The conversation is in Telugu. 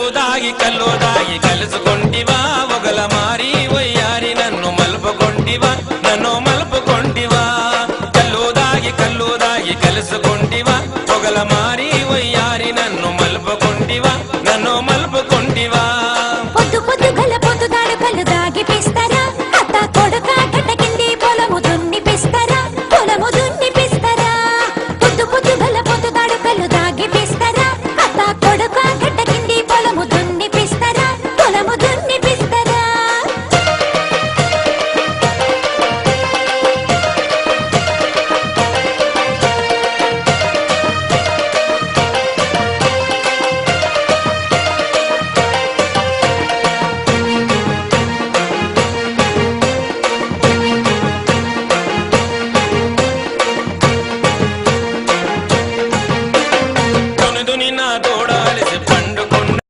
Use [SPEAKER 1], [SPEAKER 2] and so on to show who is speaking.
[SPEAKER 1] కల్లు దాగి కలుసుకొంటివా ఒగల మారి వయ్యారి నన్ను మలుపుకొంటివా నన్ను మలుపుకొంటివా కల్లు దాగి కలుసుకొంటివా ఒగల మారి వయ్యారి నన్ను మలుపుకొంటివా నన్ను